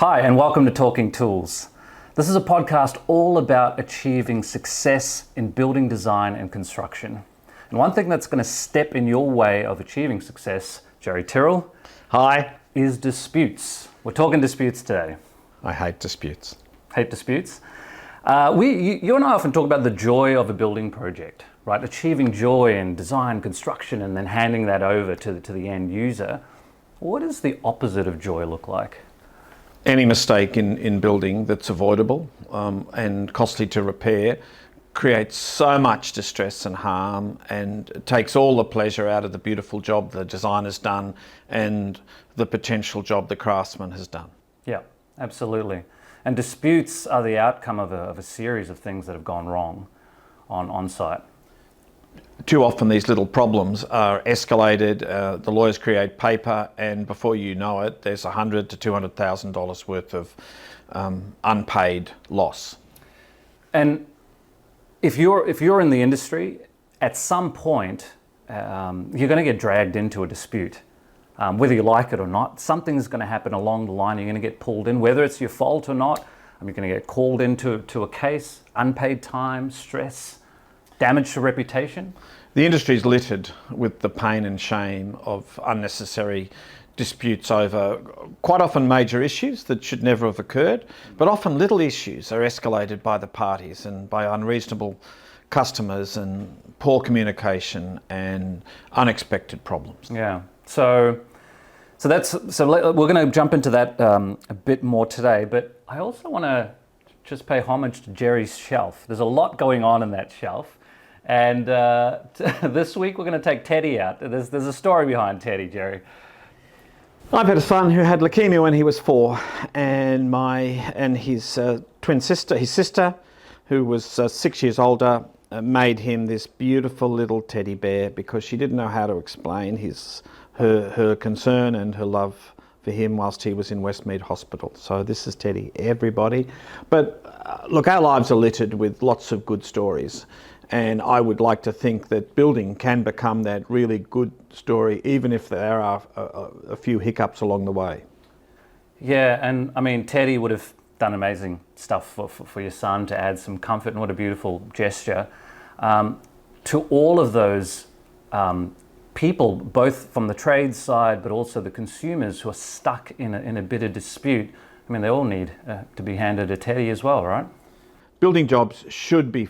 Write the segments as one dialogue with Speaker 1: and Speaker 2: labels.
Speaker 1: Hi, and welcome to Talking Tools. This is a podcast all about achieving success in building design and construction. And one thing that's going to step in your way of achieving success, Jerry Tyrrell,
Speaker 2: Hi.
Speaker 1: is disputes. We're talking disputes today.
Speaker 2: I hate disputes.
Speaker 1: Hate disputes? You and I often talk about the joy of a building project, right? Achieving joy in design, construction, and then handing that over to the end user. What does the opposite of joy look like?
Speaker 2: Any mistake in building that's avoidable and costly to repair creates so much distress and harm, and it takes all the pleasure out of the beautiful job the designer's done and the potential job the craftsman has done.
Speaker 1: Yeah, absolutely. And disputes are the outcome of a series of things that have gone wrong on site.
Speaker 2: Too often these little problems are escalated, the lawyers create paper, and before you know it, there's $100,000 to $200,000 worth of unpaid loss.
Speaker 1: And if you're in the industry, at some point, you're going to get dragged into a dispute. Whether you like it or not, something's going to happen along the line. You're going to get pulled in, whether it's your fault or not. You're going to get called into a case, unpaid time, stress, damage to reputation.
Speaker 2: The industry is littered with the pain and shame of unnecessary disputes over quite often major issues that should never have occurred, but often little issues are escalated by the parties and by unreasonable customers and poor communication and unexpected problems.
Speaker 1: Yeah. So we're going to jump into that a bit more today, but I also want to just pay homage to Jerry's shelf. There's a lot going on in that shelf. And this week we're going to take Teddy out. There's a story behind Teddy, Jerry.
Speaker 2: I've had a son who had leukemia when he was 4, and his twin sister, his sister, who was 6 years older, made him this beautiful little teddy bear because she didn't know how to explain her concern and her love for him whilst he was in Westmead Hospital. So this is Teddy, everybody. But look, our lives are littered with lots of good stories. And I would like to think that building can become that really good story, even if there are a few hiccups along the way.
Speaker 1: Yeah, and I mean, Teddy would have done amazing stuff for your son to add some comfort, and what a beautiful gesture. To all of those people, both from the trade side, but also the consumers who are stuck in a bit of dispute, I mean, they all need to be handed a Teddy as well, right?
Speaker 2: Building jobs should be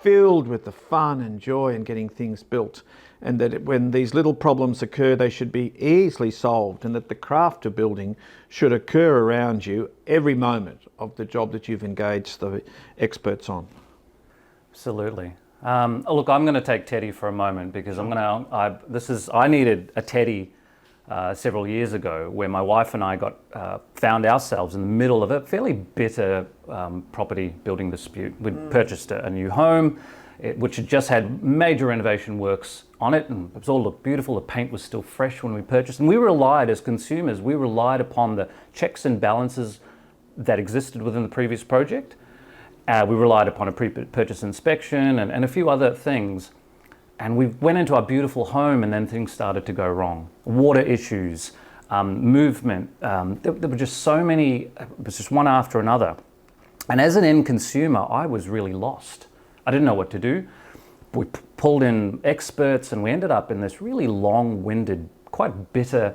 Speaker 2: filled with the fun and joy in getting things built, and that when these little problems occur, they should be easily solved, and that the craft of building should occur around you every moment of the job that you've engaged the experts on.
Speaker 1: Absolutely. Look, I'm going to take Teddy for a moment because I needed a Teddy several years ago, where my wife and I found ourselves in the middle of a fairly bitter property building dispute. We'd purchased a new home, which had just had major renovation works on it, and it was all looked beautiful. The paint was still fresh when we purchased, and we relied, as consumers, upon the checks and balances that existed within the previous project. We relied upon a pre-purchase inspection and a few other things. And we went into our beautiful home, and then things started to go wrong. Water issues, movement, there were just so many, it was just one after another. And as an end consumer, I was really lost. I didn't know what to do. We pulled in experts, and we ended up in this really long-winded, quite bitter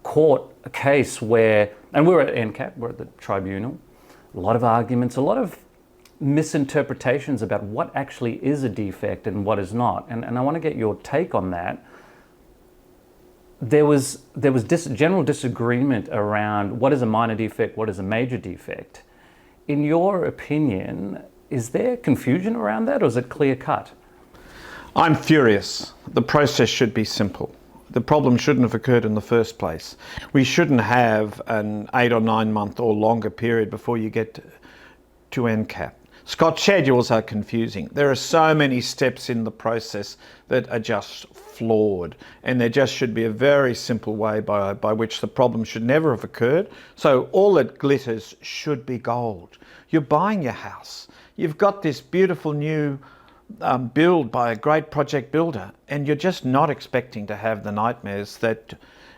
Speaker 1: court case where, and we were at NCAP, we're at the tribunal, a lot of arguments, a lot of misinterpretations about what actually is a defect and what is not, and I want to get your take on that. There was general disagreement around what is a minor defect, what is a major defect. In your opinion, is there confusion around that, or is it clear cut?
Speaker 2: I'm furious. The process should be simple. The problem shouldn't have occurred in the first place. We shouldn't have an 8 or 9 month or longer period before you get to NCAP. Scott schedules are confusing. There are so many steps in the process that are just flawed, and there just should be a very simple way by which the problem should never have occurred. So all that glitters should be gold. You're buying your house. You've got this beautiful new build by a great project builder, and you're just not expecting to have the nightmares that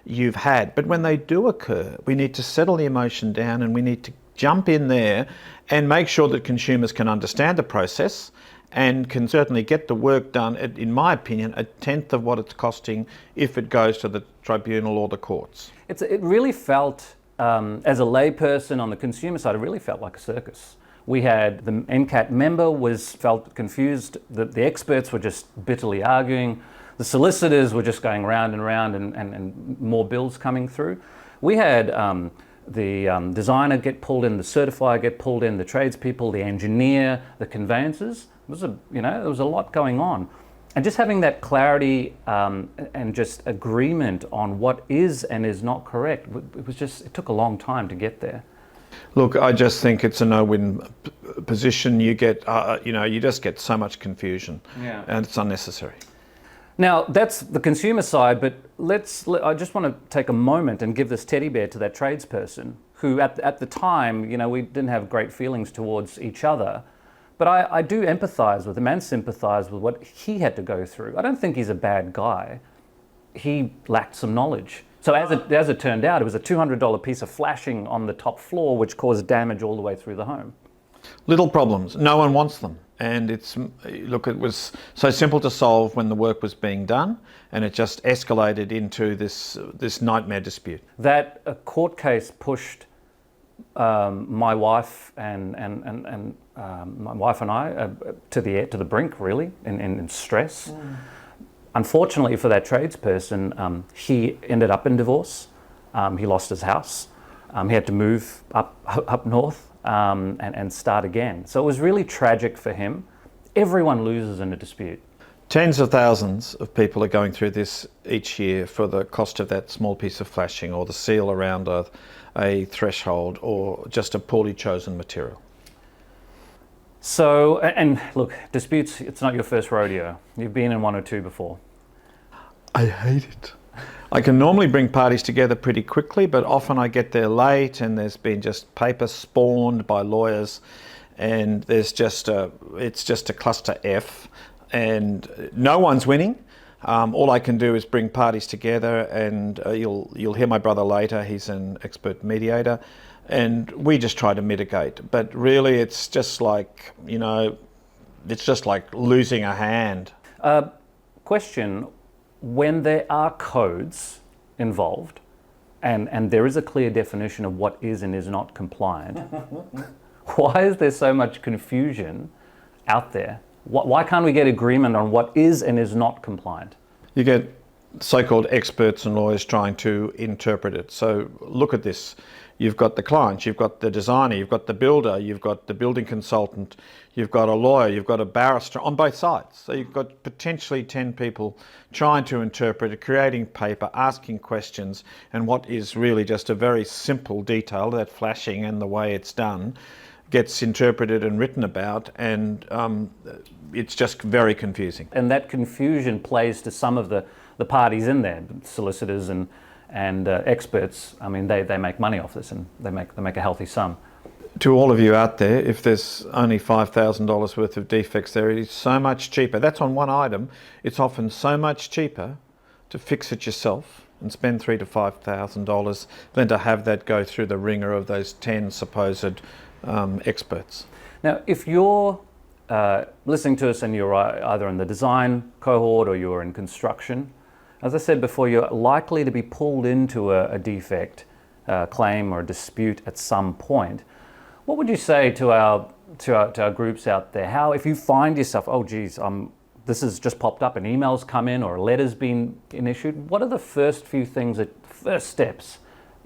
Speaker 2: you've had. But when they do occur, we need to settle the emotion down, and we need to jump in there and make sure that consumers can understand the process and can certainly get the work done at, in my opinion, a tenth of what it's costing if it goes to the tribunal or the courts.
Speaker 1: It really felt, as a layperson on the consumer side, it really felt like a circus. We had the NCAT member felt confused, the experts were just bitterly arguing, the solicitors were just going round and round and more bills coming through. We had the designer get pulled in, the certifier get pulled in, the tradespeople, the engineer, the conveyancers. There was a lot going on. And just having that clarity and just agreement on what is and is not correct, it took a long time to get there.
Speaker 2: Look, I just think it's a no-win position. You get, you just get so much confusion, and it's unnecessary.
Speaker 1: Now, that's the consumer side, but I just want to take a moment and give this teddy bear to that tradesperson who at the time, we didn't have great feelings towards each other. But I do empathise with him and sympathise with what he had to go through. I don't think he's a bad guy. He lacked some knowledge. So as it turned out, it was a $200 piece of flashing on the top floor, which caused damage all the way through the home.
Speaker 2: Little problems. No one wants them. And it was so simple to solve when the work was being done, and it just escalated into this nightmare dispute.
Speaker 1: That court case pushed my wife and my wife and I to the brink, really, in stress. Unfortunately for that tradesperson, he ended up in divorce. He lost his house. He had to move up north and start again. So it was really tragic for him. Everyone loses in a dispute.
Speaker 2: Tens of thousands of people are going through this each year for the cost of that small piece of flashing or the seal around a threshold or just a poorly chosen material.
Speaker 1: So, and look, disputes, it's not your first rodeo. You've been in one or two before.
Speaker 2: I hate it. I can normally bring parties together pretty quickly, but often I get there late and there's been just paper spawned by lawyers, and it's just a cluster F, and no one's winning. All I can do is bring parties together, and you'll hear my brother later. He's an expert mediator, and we just try to mitigate. But really, it's just like losing a hand.
Speaker 1: Question: when there are codes involved, and there is a clear definition of what is and is not compliant, why is there so much confusion out there? Why can't we get agreement on what is and is not compliant?
Speaker 2: You get so-called experts and lawyers trying to interpret it. So look at this. You've got the client, you've got the designer, you've got the builder, you've got the building consultant, you've got a lawyer, you've got a barrister on both sides. So you've got potentially 10 people trying to interpret it, creating paper, asking questions, and what is really just a very simple detail, that flashing and the way it's done, gets interpreted and written about, and it's just very confusing.
Speaker 1: And that confusion plays to some of the parties in there, solicitors and experts. I mean, they make money off this, and they make a healthy sum.
Speaker 2: To all of you out there, if there's only $5,000 worth of defects there, it is so much cheaper. That's on one item. It's often so much cheaper to fix it yourself and spend $3,000 to $5,000 than to have that go through the ringer of those 10 supposed experts.
Speaker 1: Now, if you're listening to us and you're either in the design cohort or you're in construction, as I said before, you're likely to be pulled into a defect claim or a dispute at some point. What would you say to our groups out there? How, if you find yourself, oh geez, this has just popped up, an email's come in or a letter's been issued, what are the first few things, first steps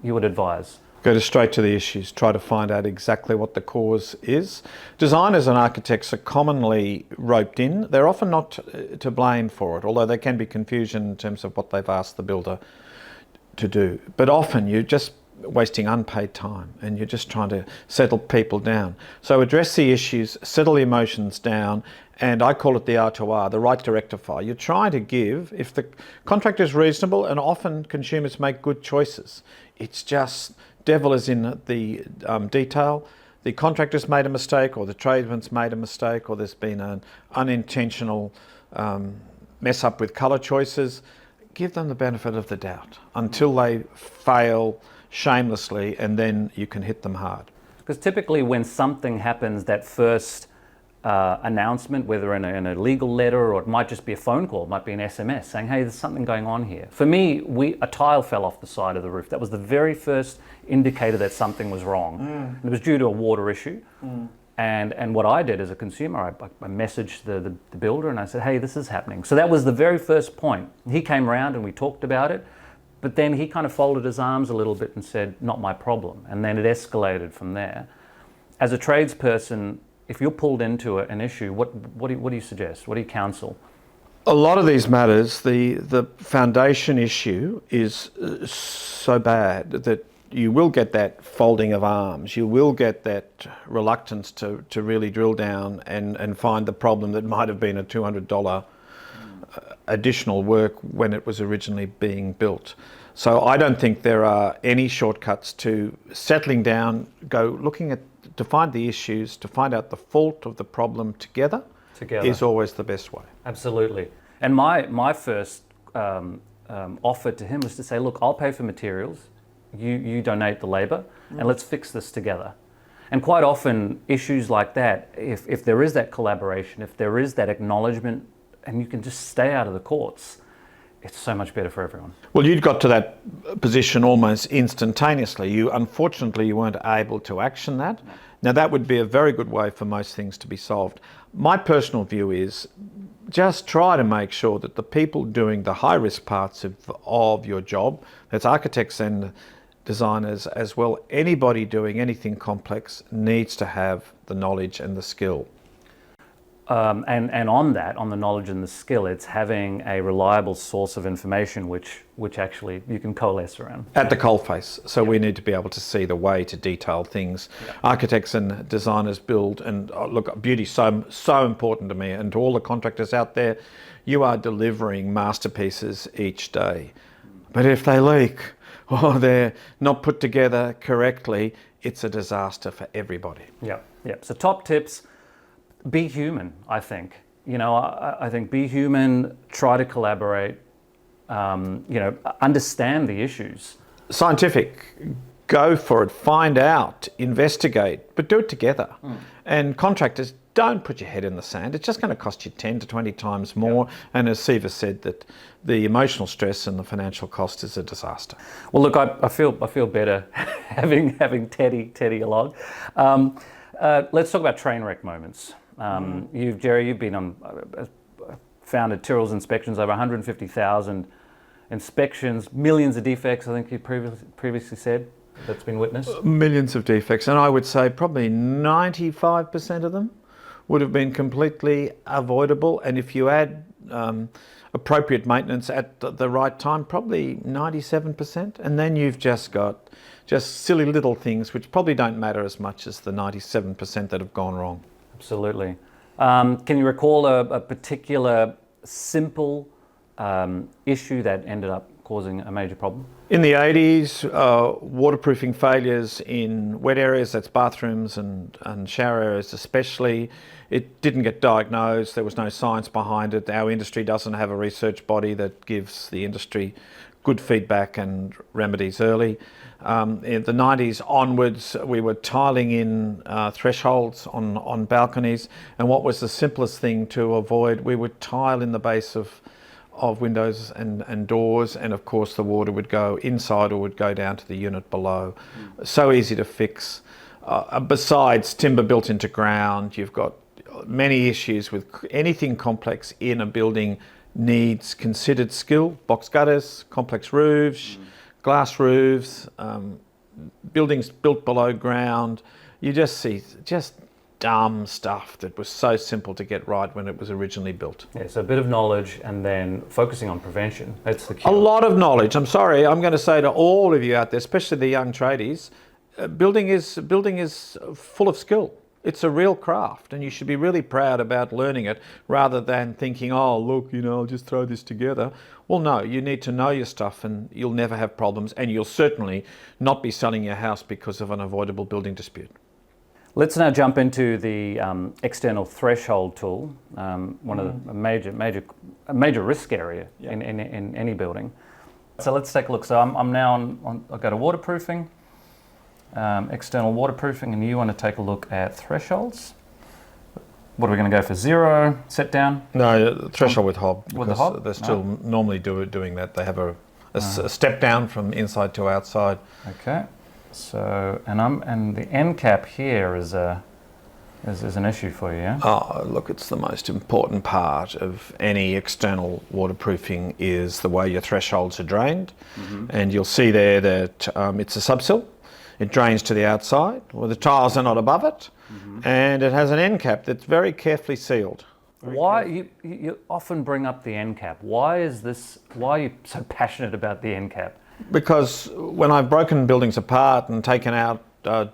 Speaker 1: you would advise?
Speaker 2: Go straight to the issues. Try to find out exactly what the cause is. Designers and architects are commonly roped in. They're often not to blame for it, although there can be confusion in terms of what they've asked the builder to do. But often you're just wasting unpaid time and you're just trying to settle people down. So address the issues, settle the emotions down, and I call it the R2R, the right to rectify. You're trying to give, if the contract is reasonable, and often consumers make good choices. It's just, devil is in the detail. the contractor's made a mistake, or the tradesman's made a mistake, or there's been an unintentional mess up with colour choices, give them the benefit of the doubt until they fail shamelessly, and then you can hit them hard.
Speaker 1: Because typically when something happens, that first announcement, whether in a legal letter, or it might just be a phone call, it might be an SMS saying, hey, there's something going on here. For me, a tile fell off the side of the roof. That was the very first indicator that something was wrong. And it was due to a water issue. And what I did as a consumer, I messaged the builder and I said, hey, this is happening. So that was the very first point. He came around and we talked about it, but then he kind of folded his arms a little bit and said, not my problem. And then it escalated from there. As a tradesperson, if you're pulled into an issue, what do you suggest? What do you counsel?
Speaker 2: A lot of these matters, the foundation issue is so bad that you will get that folding of arms. You will get that reluctance to really drill down and find the problem that might have been a $200 additional work when it was originally being built. So I don't think there are any shortcuts to settling down, to find the issues, to find out the fault of the problem together is always the best way.
Speaker 1: Absolutely. And my first offer to him was to say, look, I'll pay for materials, you donate the labour, and let's fix this together. And quite often issues like that, if there is that collaboration, if there is that acknowledgement, and you can just stay out of the courts, it's so much better for everyone. Well,
Speaker 2: you'd got to that position almost instantaneously. Unfortunately, you weren't able to action that. Now, that would be a very good way for most things to be solved. My personal view is just try to make sure that the people doing the high-risk parts of your job, that's architects and designers as well, anybody doing anything complex needs to have the knowledge and the skill.
Speaker 1: And on the knowledge and the skill, it's having a reliable source of information which actually you can coalesce around.
Speaker 2: At the coalface. So we need to be able to see the way to detail things. Architects and designers build, and look, beauty's so important to me and to all the contractors out there. You are delivering masterpieces each day. But if they leak, or they're not put together correctly, it's a disaster for everybody.
Speaker 1: Yeah. So top tips. Be human, I think. I think be human, try to collaborate, understand the issues.
Speaker 2: Scientific, go for it, find out, investigate, but do it together. And contractors, don't put your head in the sand. It's just going to cost you 10 to 20 times more. And as Siva said, that the emotional stress and the financial cost is a disaster.
Speaker 1: Well, look, I feel better having Teddy along. Let's talk about train wreck moments. Jerry, you've been on founded Tyrrell's Inspections, over 150,000 inspections, millions of defects, I think you previously said, that's been witnessed.
Speaker 2: Millions of defects, and I would say probably 95% of them would have been completely avoidable, and if you add appropriate maintenance at the right time, probably 97%, and then you've just got silly little things which probably don't matter as much as the 97% that have gone wrong.
Speaker 1: Absolutely. Can you recall a particular simple issue that ended up causing a major problem?
Speaker 2: In the 80s, waterproofing failures in wet areas, that's bathrooms and shower areas especially, it didn't get diagnosed, there was no science behind it. Our industry doesn't have a research body that gives the industry good feedback and remedies early. In the 90s onwards, we were tiling in thresholds on balconies, and what was the simplest thing to avoid? We would tile in the base of windows and doors, and of course the water would go inside or would go down to the unit below. So easy to fix. Besides timber built into ground, you've got many issues with anything complex in a building needs considered skill. Box gutters, complex roofs, glass roofs, buildings built below ground. You just see dumb stuff that was so simple to get right when it was originally built.
Speaker 1: Yeah, so a bit of knowledge and then focusing on prevention. That's the key.
Speaker 2: A lot of knowledge. I'm sorry, I'm going to say to all of you out there, especially the young tradies, building is full of skill. It's a real craft, and you should be really proud about learning it rather than thinking, oh, look, I'll just throw this together. Well, no, you need to know your stuff and you'll never have problems, and you'll certainly not be selling your house because of an avoidable building dispute.
Speaker 1: Let's now jump into the external threshold tool, one of the major risk area in any building. So let's take a look. So I'm now I'll go to waterproofing, external waterproofing, and you want to take a look at thresholds. What are we going to go for? 0, set down?
Speaker 2: No, threshold with hob.
Speaker 1: With the hob?
Speaker 2: They're still normally doing that. They have a step down from inside to outside.
Speaker 1: Okay. So, and the end cap here is an issue for you, yeah?
Speaker 2: Oh, look, it's the most important part of any external waterproofing is the way your thresholds are drained. And you'll see there that it's a subsill. It drains to the outside, well, the tiles are not above it, and it has an end cap that's very carefully sealed.
Speaker 1: Why you often bring up the end cap? Why are you so passionate about the end cap?
Speaker 2: Because when I've broken buildings apart and taken out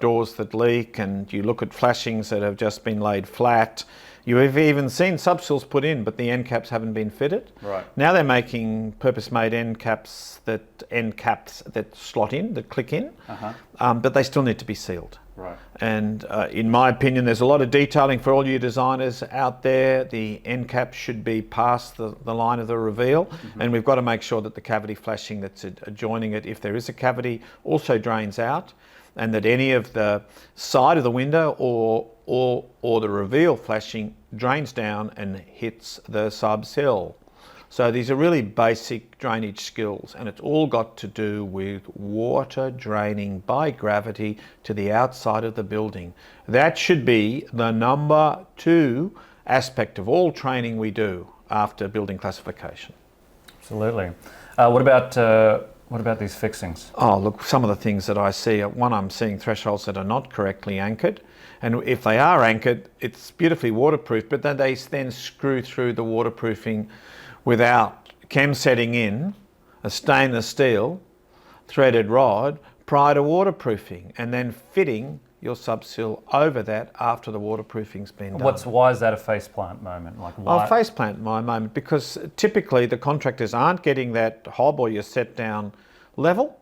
Speaker 2: doors that leak, and you look at flashings that have just been laid flat, you have even seen subsills put in, but the end caps haven't been fitted.
Speaker 1: Right.
Speaker 2: Now they're making purpose-made end caps that slot in, that click in, but they still need to be sealed.
Speaker 1: Right.
Speaker 2: And in my opinion, there's a lot of detailing for all you designers out there. The end cap should be past the line of the reveal, and we've got to make sure that the cavity flashing that's adjoining it, if there is a cavity, also drains out, and that any of the side of the window or the reveal flashing drains down and hits the subsill. So these are really basic drainage skills, and it's all got to do with water draining by gravity to the outside of the building. That should be the number 2 aspect of all training we do after building classification.
Speaker 1: Absolutely. What about these fixings?
Speaker 2: Oh, look, some of the things that I see, one, I'm seeing thresholds that are not correctly anchored. And if they are anchored, it's beautifully waterproof, but then they screw through the waterproofing without chem setting in a stainless steel threaded rod prior to waterproofing, and then fitting your subsill over that after the waterproofing's been done.
Speaker 1: Why is that a faceplant moment? Like why?
Speaker 2: Faceplant my moment, because typically the contractors aren't getting that hob or your set down level,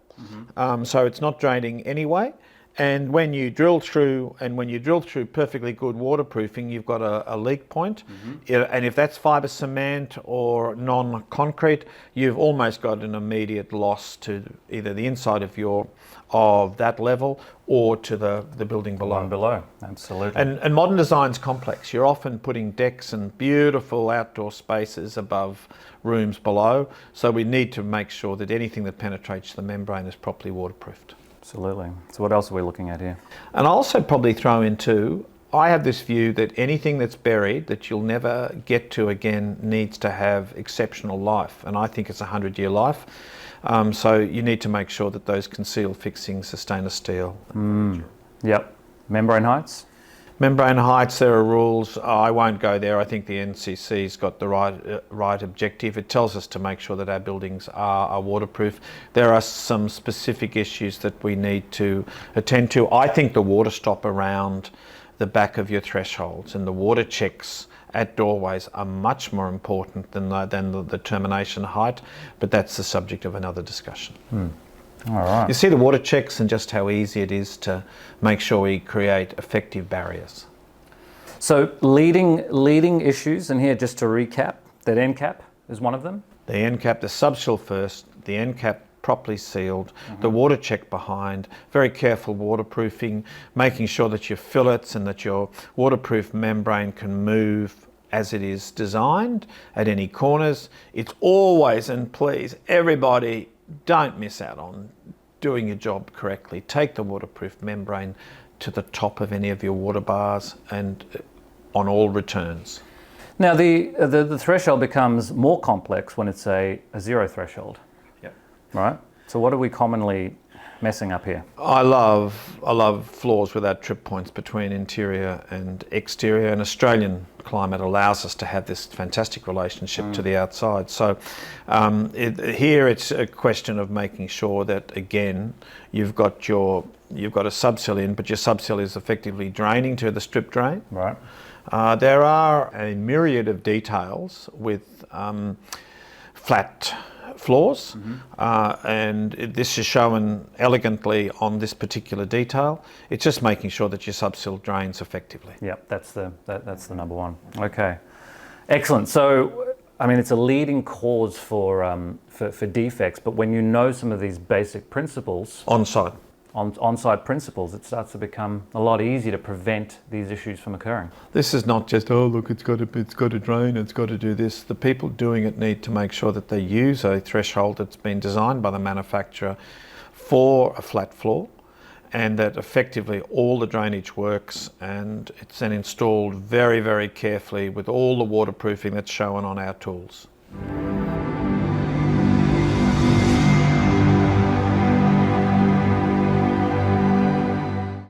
Speaker 2: so it's not draining anyway. And when you drill through, perfectly good waterproofing, you've got a leak point. And if that's fibre cement or non-concrete, you've almost got an immediate loss to either the inside of that level or to the building below.
Speaker 1: Below, absolutely.
Speaker 2: And modern design's complex. You're often putting decks and beautiful outdoor spaces above rooms below. So we need to make sure that anything that penetrates the membrane is properly waterproofed.
Speaker 1: Absolutely. So what else are we looking at here?
Speaker 2: And I'll also probably throw in too, I have this view that anything that's buried that you'll never get to again needs to have exceptional life. And I think it's a 100-year life. So you need to make sure that those concealed fixings are stainless steel.
Speaker 1: Yep. Membrane heights?
Speaker 2: Membrane heights, there are rules. I won't go there. I think the NCC's got the right objective. It tells us to make sure that our buildings are waterproof. There are some specific issues that we need to attend to. I think the water stop around the back of your thresholds and the water checks at doorways are much more important than the termination height, but that's the subject of another discussion.
Speaker 1: All right.
Speaker 2: You see the water checks and just how easy it is to make sure we create effective barriers.
Speaker 1: So leading issues, and here just to recap, that end cap is one of them?
Speaker 2: The end cap, the subsill first, the end cap properly sealed, the water check behind, very careful waterproofing, making sure that your fillets and that your waterproof membrane can move as it is designed at any corners. It's always, and please, everybody, don't miss out on doing your job correctly. Take the waterproof membrane to the top of any of your water bars and on all returns.
Speaker 1: Now the threshold becomes more complex when it's a 0 threshold.
Speaker 2: Yep.
Speaker 1: Right? So what are we commonly messing up here?
Speaker 2: I love floors without trip points between interior and exterior, and Australian climate allows us to have this fantastic relationship to the outside. So here it's a question of making sure that, again, you've got a subsill in, but your subsill is effectively draining to the strip drain.
Speaker 1: Right.
Speaker 2: There are a myriad of details with flat floors, and this is shown elegantly on this particular detail. It's just making sure that your subsill drains effectively.
Speaker 1: Yep, that's the number one. Okay, excellent. So, I mean, it's a leading cause for defects, but when you know some of these basic principles, on-site principles, it starts to become a lot easier to prevent these issues from occurring.
Speaker 2: This is not just, oh look, it's got to drain, it's got to do this. The people doing it need to make sure that they use a threshold that's been designed by the manufacturer for a flat floor, and that effectively all the drainage works, and it's then installed very, very carefully with all the waterproofing that's shown on our tools.